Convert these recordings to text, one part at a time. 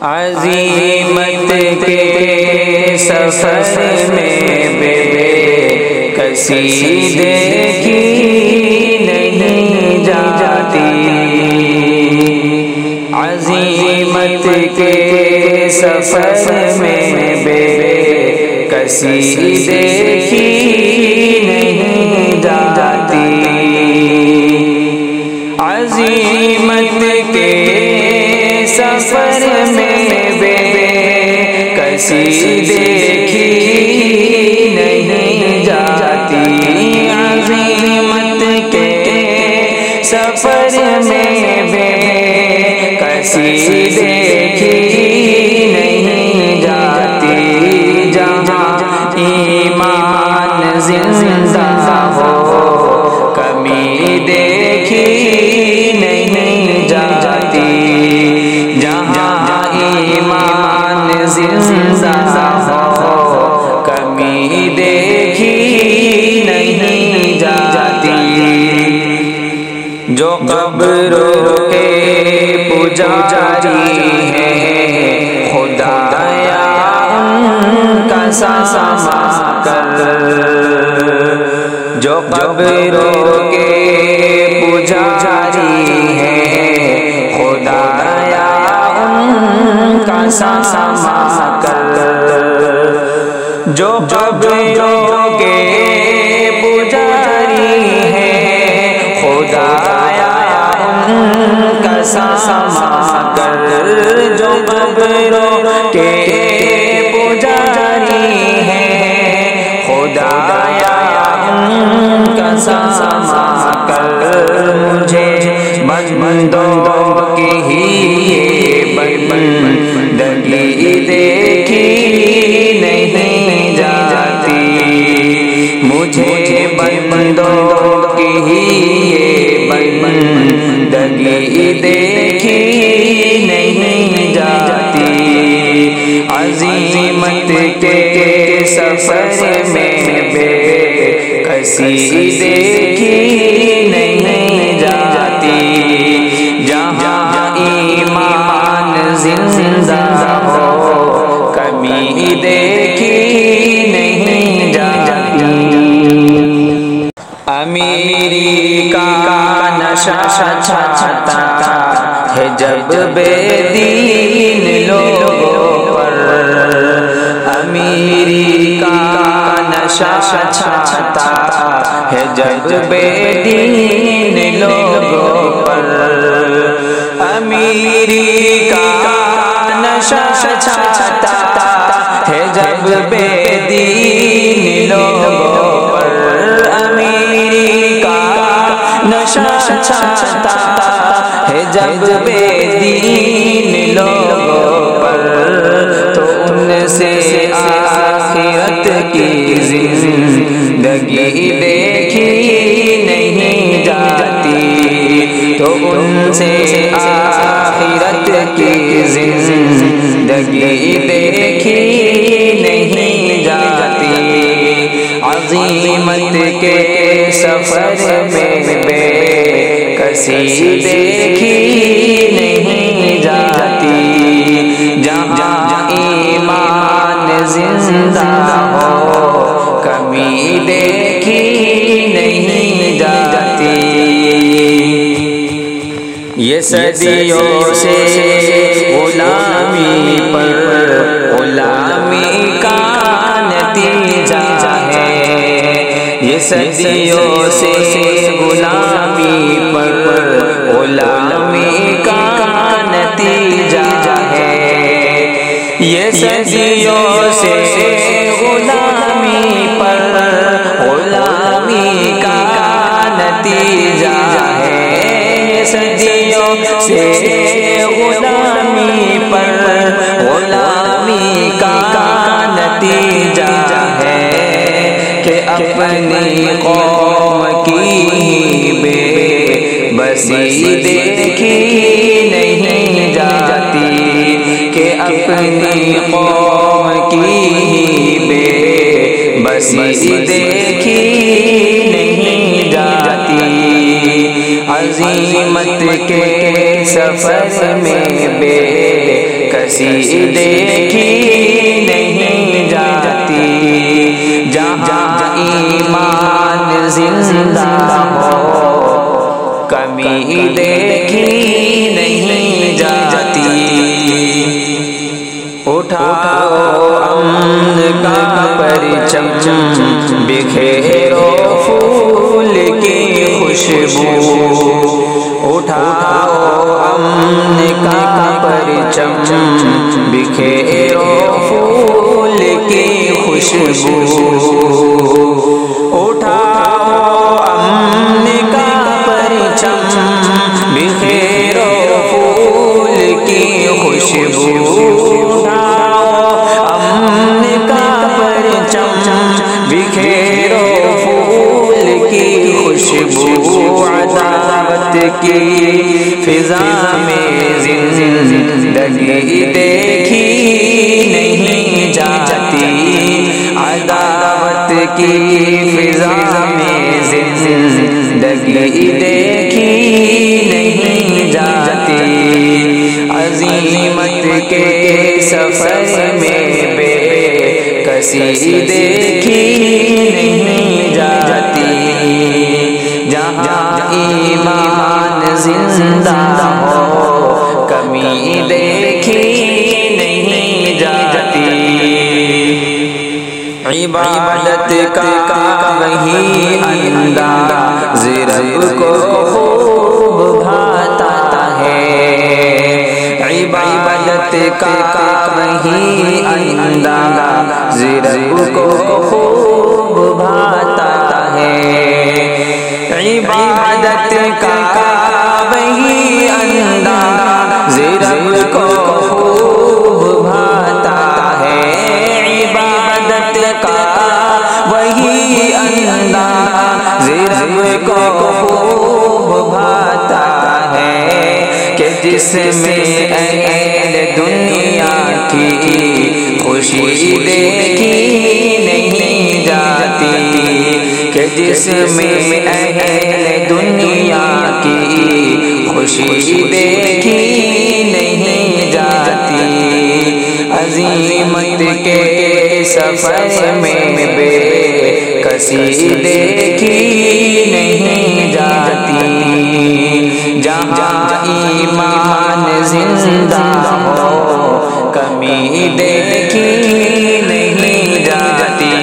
عزیمت کے سفر میں بے کسی دیکھی نہیں جاتی، عزیمت کے سفر میں بے کسی دیکھی نہیں جاتی، عزیمت کے سفر میں بے کسی دیکھی نہیں جاتی، عزیمت کے سفر میں بے کسی دیکھی نہیں جاتی، جہاں ایمان زندہ ہو کمی دیکھی نہیں جاتی، جہاں ایمان زندہ ہو کمی دیکھی نہیں جاتی، جو قبروں کے پجاری ہیں خدایا ان کا سامنا کر، جو قبروں کے پجاری ہیں خدایا ان کا سامنا کر، جو قبروں کے پجاری ہیں خدایا ان کا سامنا کر، جو قبروں کے پجاری ہیں خدایا ان کا سامنا کر، مجھے بندوں کی ہی بندگی دیکھی نہیں جاتی، مجھے بندوں کی ہی بندگی دیکھی نہیں جاتی، عزیمت کے سفر میں بے کسی دیکھی نہیں جاتی، جہاں ایمان زندہ ہو کمی دیکھی نہیں جاتی، امیری کا نشہ چھاتا ہے جب بے دین لوگوں پر، امیری کا نشہ چھاتا ہے جب بے دین لوگوں پر، امیری کا نشہ چھاتا ہے جب بے دین لوگوں پر، امیری کا نشہ چھاتا ہے جب بے دین لوگوں پر، تو ان سے آخرت کی زندگی دیکھی نہیں جاتی، تو ان سے آخرت کی زندگی دیکھی نہیں جاتی، عزیمت کے سفر میں بے کسی دیکھی نہیں جاتی، جہاں ایمان زندہ ہو کمی دیکھی نہیں جاتی، یہ صدیوں سے غلامی پر غلامی کا نتیجہ ہے، یہ صدیوں سے غلامی پر غلامی کا نتیجہ ہے، یہ صدیوں سے غلامی پر غلامی کا نتیجہ ہے، یہ صدیوں سے غلامی پر غلامی کا نتیجہ ہے، کہ اپنی قوم کی بے بسی دیکھی نہیں جاتی، کہ اپنی قوم کی بے بسی دیکھی نہیں جاتی، عزیمت کے سفر میں بے کسی دیکھی نہیں جاتی، جہاں ایمان زندہ ہو کمی دیکھی نہیں جاتی۔ اٹھاؤ امن کا پرچم، بکھیرو پھول کی خوشبو، اٹھاؤ امن کا پرچم، بکھیرو پھول کی خوشبو، اٹھاؤ امن کا پرچم، بکھیرو پھول کی خوشبو، امن کا پرچم، بکھیرو پھول کی خوشبو، عداوت کی فضا میں زندگی دیکھی نہیں جاتی، عداوت کی فضا میں زندگی دیکھی نہیں جاتی، عزیمت کے سفر میں بے کسی دیکھی نہیں جاتی، جہاں ایمان زندہ ہو کمی دیکھی نہیں جاتی، عبادت کا وہی انداز رب کو خوب بھاتا ہے، عبادت کا وہی انداز رب کو خوب بھاتا ہے، عبادت کا وہی انداز رب کو خوب بھاتا ہے، عبادت کا وہی انداز رب کو خوب بھاتا ہے، کہ جس میں اہل دنیا کی خوشی دیکھی نہیں جاتی، کہ جس میں اہل دنیا کی خوشی دیکھی نہیں جاتی، عزیمت کے سفر میں بے کسی دیکھی نہیں جاتی، جہاں ایمان زندہ ہو کمی دیکھی نہیں جاتی،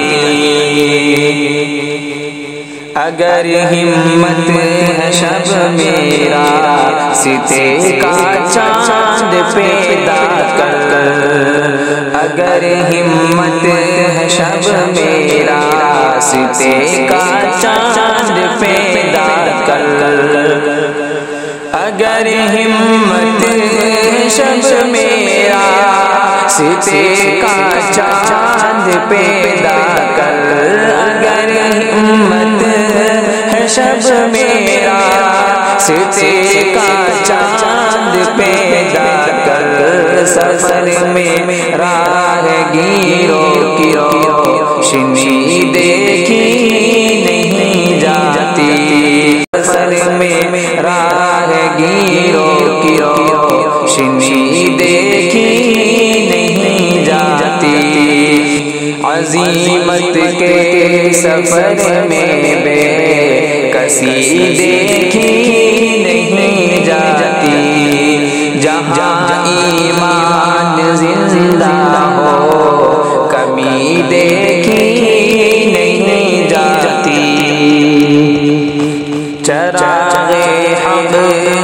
اگر ہمت ہے شب میرا ستے کا چاند پیدا کر، اگر ہمت ہے شب میرا ستے کا چاند پیدا کر، اگر ہمت ہے شب میرا ستے کا چاند پیدا کر، اگر ہمت ہے شب میرا ستے کا چاند پیدا کر، سفر میں راہ گیروں کی روشنی دیکھی نہیں جاتی، سفر میں راہ گیروں کی روشنی دیکھی نہیں جاتی، عزیمت کے سفر میں بے کسی دیکھی نہیں جاتی، جہاں ایمان زندہ ہو کمی دیکھی نہیں جاتی، چراغ حق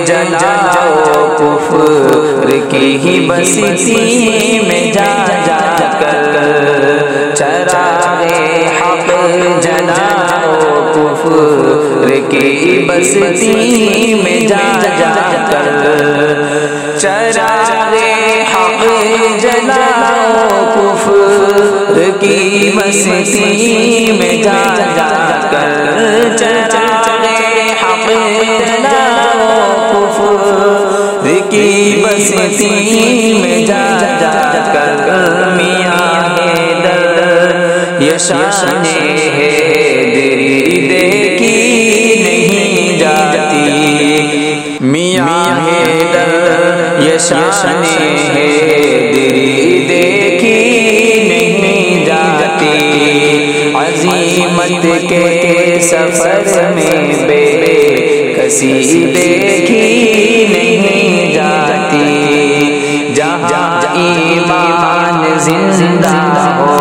جلاؤ کفر کی ہی بستی میں جا جا کر، چراغ حق جلاؤ کفر کی بستی میں جا جا کر، چراغ حق جلاؤ کفر کی بستی میں جا جا کر، چراغ حق جلاؤ کفر کی بستی میں جا جا کر، میاں حیدر یہ شان حیدری دیکھی نہیں جاتی، میاں حیدر یہ شان حیدری دری دیکھی نہیں جاتی، عظیمت کے سفر میں بے کسی دیکھی نہیں جاتی، جہاں ایمان زندہ ہو